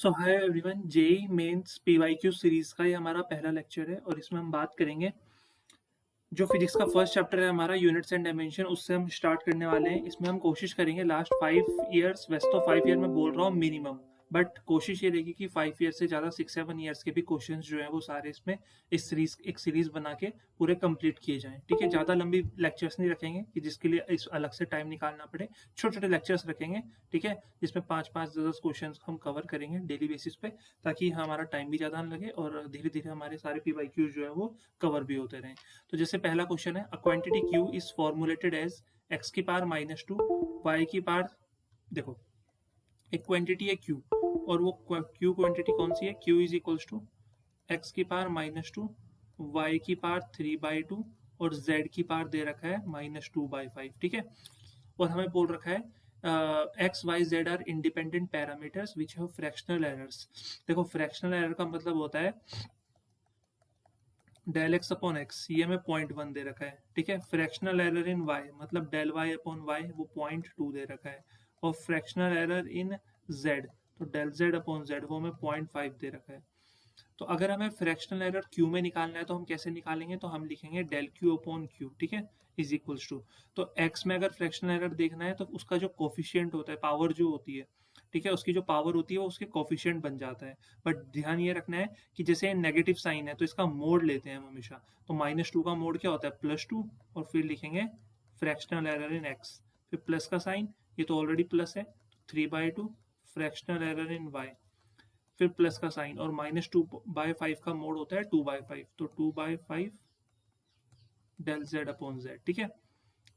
सो hi everyone, JEE Mains PYQ series का ये हमारा पहला लेक्चर है और इसमें हम बात करेंगे जो फिजिक्स का फर्स्ट चैप्टर है हमारा यूनिट्स एंड डायमेंशन, उससे हम स्टार्ट करने वाले हैं। इसमें हम कोशिश करेंगे लास्ट 5 ईयर्स, वैसे तो 5 ईयर में बोल रहा हूँ मिनिमम, बट कोशिश ये रहेगी कि 5 ईयर से ज़्यादा 6-7 ईयर्स के भी क्वेश्चन जो है वो सारे इसमें इस सीरीज एक सीरीज बना के पूरे कंप्लीट किए जाएं। ठीक है, ज़्यादा लंबी लेक्चर्स नहीं रखेंगे कि जिसके लिए इस अलग से टाइम निकालना पड़े। छोटे छोटे लेक्चर्स रखेंगे, ठीक है, जिसमें 5-5 10 क्वेश्चन हम कवर करेंगे डेली बेसिस पे, ताकि हमारा टाइम भी ज़्यादा ना लगे और धीरे धीरे हमारे सारे पीवाईक्यूज जो है वो कवर भी होते रहें। तो जैसे पहला क्वेश्चन है, a quantity q is formulated as x की पावर -2 y की पावर, देखो एक क्वांटिटी है q और वो q क्वांटिटी कौन सी है, q is equals to x की पावर -2 y की पावर 3/2 और z की पावर दे रखा है -2/5। ठीक है, और हमें बोल रखा है X Y Z are independent parameters which have fractional errors. देखो फ्रैक्शनल एरर का मतलब होता है डेल एक्स अपॉन एक्स, ये हमें 0.1 दे रखा है। ठीक है, फ्रैक्शनल एरर इन वाई मतलब डेल वाई अपॉन वाई, वो 0.2 दे रखा है। और फ्रैक्शनल एरर इन जेड, तो डेल जेड अपॉन जेड, वो हमें 0.5 दे रखा है। तो अगर हमें फ्रैक्शनल एरर क्यू में निकालना है तो हम कैसे निकालेंगे, तो हम लिखेंगे डेल क्यू अपॉन क्यू। ठीक है, इज इक्वल्स टू, तो एक्स में अगर फ्रैक्शनल एरर देखना है तो उसका जो कोफिशियंट होता है, पावर जो होती है, ठीक है, उसकी जो पावर होती है वो उसके कोफिशियंट बन जाता है। बट ध्यान ये रखना है कि जैसे नेगेटिव साइन है तो इसका मोड लेते हैं हम हमेशा। तो -2 का मोड क्या होता है, +2, और फिर लिखेंगे फ्रैक्शनल एरर इन एक्स, फिर प्लस का साइन, ये तो ऑलरेडी प्लस है, 3/2 फ्रैक्शनल एरर इन वाई, फिर प्लस का साइन, और -2/5 का मोड होता है 2/5, तो 2/5 डेल जेड अपॉन जेड। ठीक है,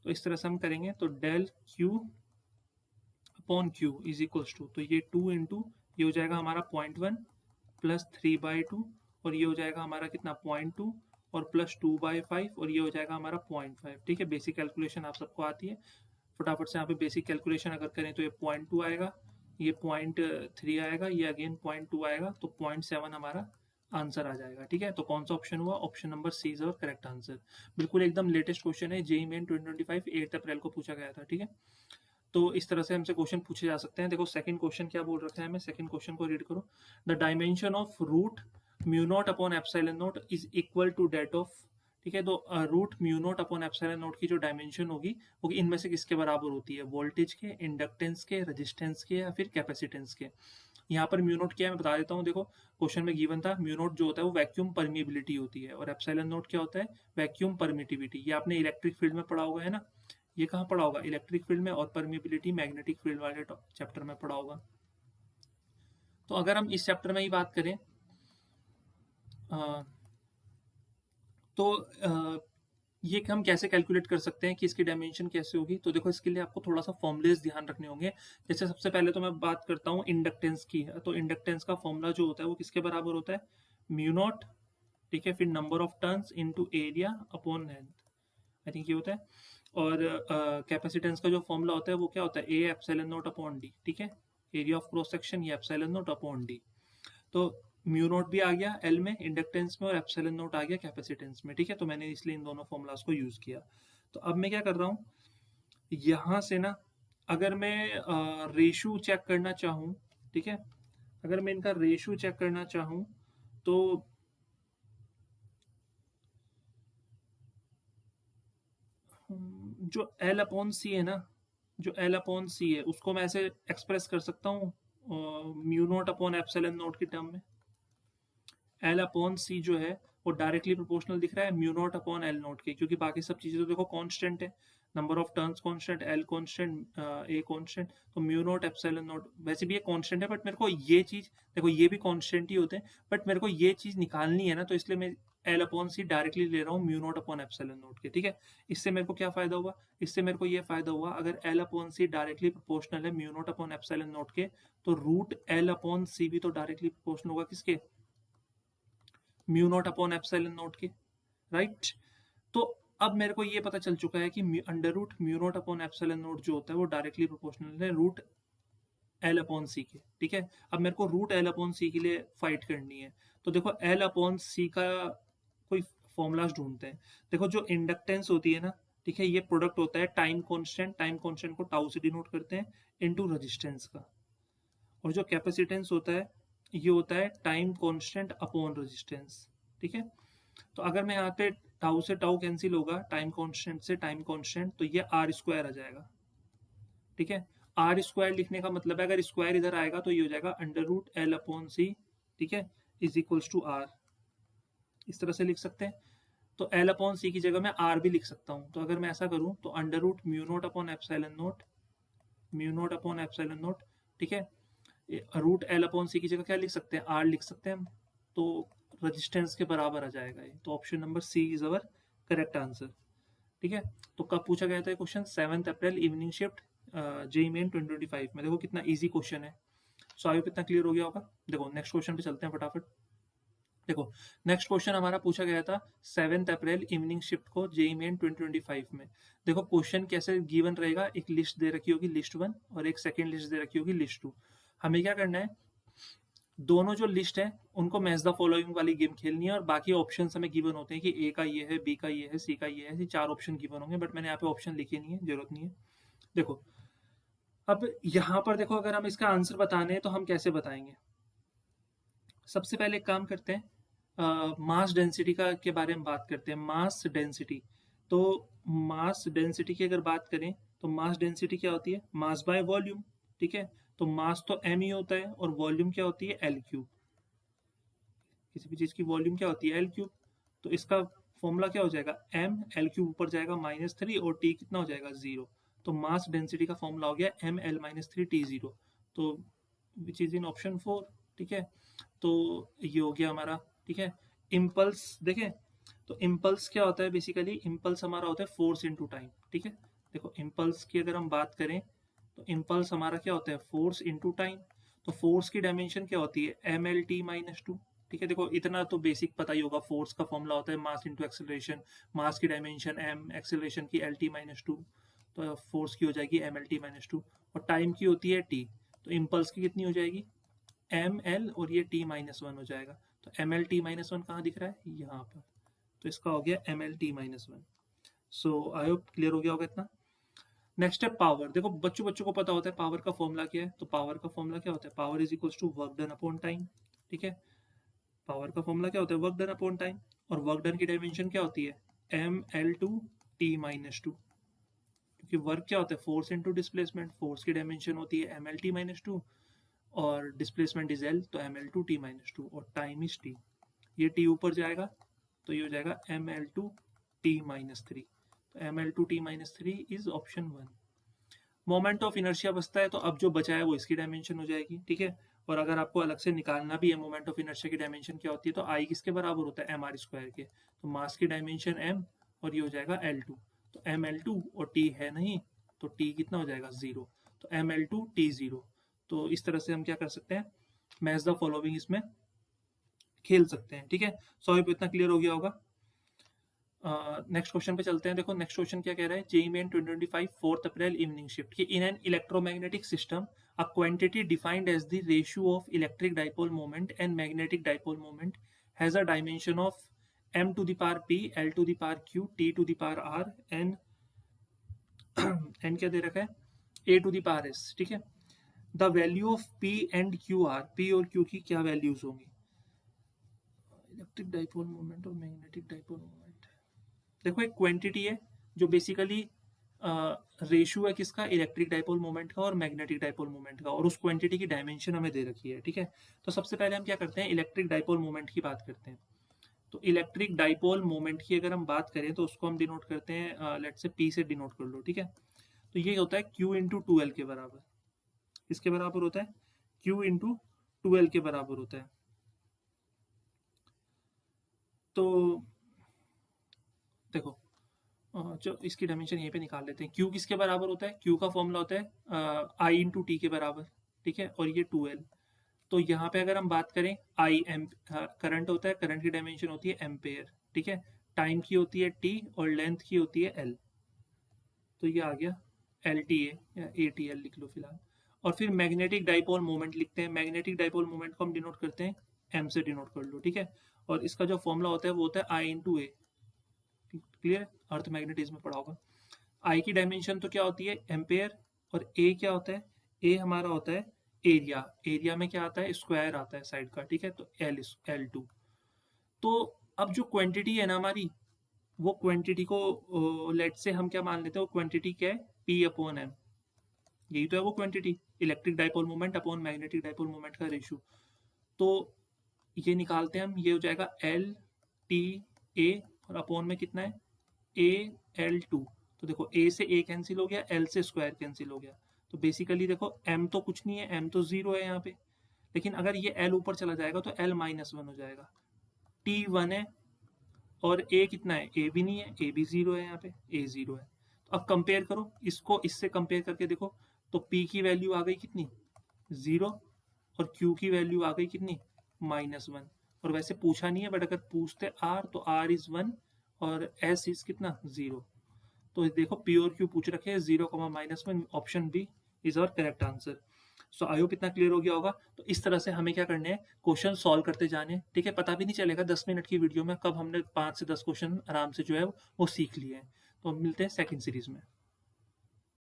तो इस तरह से हम करेंगे, तो del Q upon Q is equals to, तो ये 2 इंटू ये हो जाएगा हमारा 0.1 प्लस 3/2, और ये हो जाएगा हमारा कितना 0.2, और प्लस 2/5, और ये हो जाएगा हमारा 0.5। ठीक है, बेसिक कैलकुलेशन आप सबको आती है, फटाफट से यहाँ पे बेसिक कैलकुलेशन अगर करें तो ये 0.2 आएगा, ये 0.3 आएगा, ये अगेन 0.2 आएगा, तो 0.7 हमारा आंसर आ जाएगा। ठीक है, तो कौन सा ऑप्शन हुआ, ऑप्शन नंबर सी इज और करेक्ट आंसर। बिल्कुल एकदम लेटेस्ट क्वेश्चन है, जेई मेन 2025 8 अप्रैल को पूछा गया था। ठीक है, तो इस तरह से हमसे क्वेश्चन पूछे जा सकते हैं। देखो सेकंड क्वेश्चन क्या बोल रखा है हमें, सेकंड क्वेश्चन को रीड करो। The dimension of root mu not upon epsilon not is equal to that of. ठीक है, तो root mu not upon epsilon not की जो डायमेंशन होगी वो इनमें से किसके बराबर होती है, वोल्टेज के, इंडक्टेंस के, रेजिस्टेंस के, या फिर कैपेसिटेंस के। यहाँ पर म्यू नॉट क्या है मैं बता देता हूँ। देखो क्वेश्चन में गिवन था, म्यू नॉट जो होता है वो वैक्यूम परमिएबिलिटी होती है, और एप्सिलॉन नॉट क्या होता है, वैक्यूम परमिटिविटी। ये आपने इलेक्ट्रिक फील्ड में पढ़ा होगा, है ना। ये कहाँ पढ़ा होगा, इलेक्ट्रिक फील्ड में, और परमिएबिलिटी मैग्नेटिक फील्ड वाले चैप्टर में पढ़ा होगा। तो अगर हम इस चैप्टर में ही बात करें अ, तो ये हम कैसे कैलकुलेट कर सकते हैं कि इसकी डायमेंशन कैसे होगी। तो देखो इसके लिए आपको थोड़ा सा फॉर्मुलेस ध्यान रखने होंगे। जैसे सबसे पहले तो मैं बात करता हूँ इंडक्टेंस की, तो इंडक्टेंस का फॉर्मूला जो होता है वो किसके बराबर होता है, म्यू नॉट, ठीक है, फिर number of turns into area upon length, I think ये होता है। और कैपेसिटेंस का जो फॉर्मूला होता है वो क्या होता है, A epsilon not upon D. ठीक है, एरिया ऑफ क्रॉस सेक्शन, ये एप्सिलॉन नॉट अपॉन डी। तो म्यू नोट भी आ गया एल में, इंडक्टेंस में, और एप्सिलॉन नोट आ गया कैपेसिटेंस में। ठीक है, तो मैंने इसलिए इन दोनों फॉर्मूलाज को यूज किया। तो अब मैं क्या कर रहा हूँ, यहाँ से ना अगर मैं रेशो चेक करना चाहूँ, ठीक है, अगर मैं इनका रेशो चेक करना चाहूँ तो जो एल अपॉन सी है ना, जो एल अपॉन सी है उसको मैं ऐसे एक्सप्रेस कर सकता हूँ mu not upon epsilon note की टर्म में। एल अपॉन सी जो है वो डायरेक्टली प्रोपोर्शनल दिख रहा है mu not upon L not के, क्योंकि बाकी सब चीज़ें तो देखो कांस्टेंट है, number of turns constant, L constant, a constant, तो म्यू नॉट एप्सिलॉन नॉट वैसे भी ये कांस्टेंट है, बट मेरे को ये चीज़, देखो ये भी कांस्टेंट ही होते हैं, बट मेरे को ये चीज़ निकालनी है ना, तो इसलिए मैं एल अपॉन सी डायरेक्टली ले रहा हूँ mu not upon epsilon not के। ठीक है, इससे मेरे को क्या फायदा हुआ, इससे मेरे को ये फायदा हुआ, अगर L upon see directly proportional है mu not upon epsilon not के, तो रूट एल अपॉन सी भी तो डायरेक्टली प्रोपोर्शनल होगा किसके, mu not upon epsilon not के, राइट। तो अब मेरे को ये पता चल चुका है कि under root mu not upon epsilon not जो होता है वो डायरेक्टली प्रोपोर्शनल है रूट एल अपॉन सी के। ठीक है, अब मेरे को रूट एल अपॉन सी के लिए फाइट करनी है। तो देखो एल अपॉन सी का कोई फॉर्मूलाज ढूंढते हैं। देखो जो इंडक्टेंस होती है ना, ठीक है, ये प्रोडक्ट होता है टाइम कांस्टेंट, टाइम कांस्टेंट को टाउ से डिनोट करते हैं, इनटू रेजिस्टेंस का। और जो कैपेसिटेंस होता है ये होता है टाइम कांस्टेंट अपॉन रेजिस्टेंस, ठीक है। तो अगर मैं यहाँ पे टाउ से टाउ कैंसिल होगा, टाइम कांस्टेंट से टाइम कांस्टेंट, तो ये आर स्क्वायर आ जाएगा, ठीक है। आर स्क्वायर लिखने का मतलब है अगर स्क्वायर इधर आएगा तो ये हो जाएगा अंडर रूट एल अपॉन सी, ठीक है, इज इक्वल्स टू आर, इस तरह से लिख सकते हैं। तो एल अपॉन सी की जगह मैं आर भी लिख सकता हूँ। तो अगर मैं ऐसा करूँ तो under root mu not upon epsilon not, mu not upon epsilon not, ठीक है। रूट एल अपॉन सी की जगह क्या लिख सकते हैं, आर लिख सकते हैं हम। तो रजिस्टेंस के बराबर आ जाएगा ये। तो option number C is our correct answer, ठीक है। तो कब पूछा गया था question, 7 April evening shift JEE Main 2025 में। देखो कितना इजी क्वेश्चन है। सो आई होप इतना क्लियर हो गया होगा। देखो नेक्स्ट क्वेश्चन पे चलते हैं फटाफट। देखो नेक्स्ट क्वेश्चन हमारा पूछा गया था 7 अप्रैल इवनिंग शिफ्ट को जेई मेन 2025 में। देखो क्वेश्चन कैसे गिवन रहेगा, एक लिस्ट दे रखी होगी लिस्ट 1 और एक सेकेंड लिस्ट दे रखी होगी लिस्ट 2। हमें क्या करना है, दोनों जो लिस्ट है उनको मैच द फॉलोइंग वाली गेम खेलनी है और बाकी ऑप्शंस हमें गिवन होते हैं कि ए का ये है, बी का ये है, सी का ये है, ऐसे 4 ऑप्शन गिवन होंगे, बट मैंने यहाँ पे ऑप्शन लिखे नहीं है, जरूरत नहीं है। देखो अब यहाँ पर देखो, अगर हम इसका आंसर बताने हैं तो हम कैसे बताएंगे। सबसे पहले एक काम करते हैं, मास डेंसिटी का के बारे में बात करते हैं। मास डेंसिटी, तो मास डेंसिटी की अगर बात करें तो मास डेंसिटी क्या होती है, मास बाय वॉल्यूम, ठीक है। तो मास तो एम ही होता है और वॉल्यूम क्या होती है, एल क्यूब। किसी भी चीज़ की वॉल्यूम क्या होती है, एल क्यूब। तो इसका फॉर्मूला क्या हो जाएगा, एम एल क्यूब ऊपर जाएगा -3 और टी कितना हो जाएगा, 0। तो मास डेंसिटी का फॉर्मूला हो गया एम एल -3 टी 0। तो विच इज इन ऑप्शन 4, ठीक है। तो ये हो गया हमारा, ठीक है। इम्पल्स देखें, तो इम्पल्स क्या होता है, बेसिकली इम्पल्स हमारा होता है फोर्स इनटू टाइम, ठीक है। देखो इम्पल्स की अगर हम बात करें तो इम्पल्स हमारा क्या होता है, फोर्स इनटू टाइम। तो फोर्स की डायमेंशन क्या होती है, एम एल टी -2, ठीक है। देखो इतना तो बेसिक पता ही होगा, फोर्स का फॉर्मूला होता है मास इनटू एक्सेलरेशन, मास की डायमेंशन एम, एक्सेलरेशन की एल टी -2, तो फोर्स की हो जाएगी एम एल टी -2 और टाइम की होती है टी। तो इम्पल्स की कितनी हो जाएगी, एम एल और ये टी -1 हो जाएगा। तो एम एल टी -1 कहाँ दिख रहा है, यहाँ पर। तो इसका हो गया M L T -1। So I hope clear हो गया होगा इतना। नेक्स्ट है पावर। देखो बच्चों बच्चों को पता होता है पावर का फॉर्मूला क्या है। तो पावर का फॉर्मूला क्या होता है, power is equals to work done upon time, ठीक है। पावर का फॉर्मूला क्या होता है, वर्क डन अपॉन टाइम। और वर्क डन की डायमेंशन क्या होती है, एम एल टू टी -2, क्योंकि वर्क क्या होता है, फोर्स इनटू डिस्प्लेसमेंट। फोर्स की डायमेंशन होती है एम एल टी -2 और डिस्प्लेसमेंट इज एल, तो एम एल टू टी -2 और टाइम इज टी। ये टी ऊपर जाएगा तो ये हो जाएगा एम एल टू टी -3। तो M L two T -3 is option 1। Moment of inertia बचता है, तो अब जो बचा है वो इसकी डायमेंशन हो जाएगी, ठीक है। और अगर आपको अलग से निकालना भी है मोमेंट ऑफ इनर्शिया की डायमेंशन क्या होती है, तो आई किसके बराबर होता है, एम आर स्क्वायर के। तो मास की डायमेंशन एम और ये हो जाएगा एल टू। तो एम एल टू और टी है नहीं, तो टी कितना हो जाएगा, 0। तो एम एल टू टी 0। तो इस तरह से हम क्या कर सकते हैं, मैच द फॉलोइंग इसमें खेल सकते हैं, ठीक है। सो अब इतना क्लियर हो गया होगा। नेक्स्ट क्वेश्चन पे चलते हैं। देखो नेक्स्ट क्वेश्चन क्या कह रहा है, JEE Main 2025 4 April evening shift की, in an electromagnetic system a quantity defined as the ratio of electric dipole moment and magnetic dipole moment has a dimension of m to the power p, l to the power q, t to the power r, n क्या दे रखा है, a to the power s, ठीक है। The value of p and q r, p और q की क्या values होंगी, electric dipole moment और मैग्नेटिक डाइपोल मोमेंट। देखो एक क्वांटिटी है जो बेसिकली रेशियो है किसका, इलेक्ट्रिक डाइपोल मोमेंट का और मैग्नेटिक डाइपोल मोमेंट का, और उस क्वांटिटी की डायमेंशन हमें दे रखी है, ठीक है। तो सबसे पहले हम क्या करते हैं, इलेक्ट्रिक डाइपोल मोमेंट की बात करते हैं। तो इलेक्ट्रिक डाइपोल मोमेंट की अगर हम बात करें तो उसको हम डिनोट करते हैं, लेट से पी से डिनोट कर लो, ठीक है। तो ये होता है क्यू इंटू टू एल के बराबर। किसके बराबर होता है, क्यू इंटू टू एल के बराबर होता है। तो देखो जो इसकी डायमेंशन यहीं पे निकाल लेते हैं। क्यू किसके बराबर होता है, क्यू का फॉर्मूला होता है आई इंटू टी के बराबर, ठीक है। और ये 2L। तो यहाँ पे अगर हम बात करें, आई एम करंट होता है, करंट की डायमेंशन होती है एम्पेयर, ठीक है। टाइम की होती है टी और लेंथ की होती है एल। तो ये आ गया एल टी ए या ए टी एल लिख लो फिलहाल। और फिर मैग्नेटिक डाइपोल मोमेंट लिखते हैं। मैग्नेटिक डाइपोल मोमेंट को हम डिनोट करते हैं एम से डिनोट कर लो, ठीक है। और इसका जो फॉर्मूला होता है वो होता है आई इंटू ए। क्लियर, अर्थ मैग्नेटिज्म में पढ़ा होगा। आई की डायमेंशन तो क्या होती है, एम्पेयर। और ए क्या होता है, ए हमारा होता है एरिया, एरिया में क्या आता है, स्क्वायर आता है साइड का, ठीक है, तो L2। तो अब जो क्वांटिटी है ना हमारी, वो क्वांटिटी को लेट से हम क्या मान लेते हैं, वो क्वांटिटी क्या है, P/m, यही तो है वो quantity, electric dipole moment upon magnetic dipole moment का रेशियो। तो ये निकालते हैं हम, ये हो जाएगा L/T/A और अपॉन में कितना है, A/L2। तो देखो A से A कैंसिल हो गया, L से स्क्वायर कैंसिल हो गया, तो बेसिकली देखो M तो कुछ नहीं है, M तो 0 है यहाँ पे, लेकिन अगर ये L ऊपर चला जाएगा तो L-1 हो जाएगा। T1 है और A कितना है, A भी नहीं है, A भी 0 है, यहाँ पे A 0 है। तो अब कंपेयर करो इसको, इससे कंपेयर करके देखो, तो P की वैल्यू आ गई कितनी, 0, और Q की वैल्यू आ गई कितनी, -1। और वैसे पूछा नहीं है, बट अगर पूछते R तो R इज 1 और S इज कितना, 0। तो देखो P और Q पूछ रखे हैं, 0, -1, option B is our correct answer. So I hope इतना क्लियर हो गया होगा। तो इस तरह से हमें क्या करने हैं, क्वेश्चन सॉल्व करते जाने हैं, ठीक है, पता भी नहीं चलेगा 10 मिनट की वीडियो में कब हमने 5 से 10 क्वेश्चन आराम से जो है वो सीख लिए हैं। तो मिलते हैं सेकंड सीरीज में।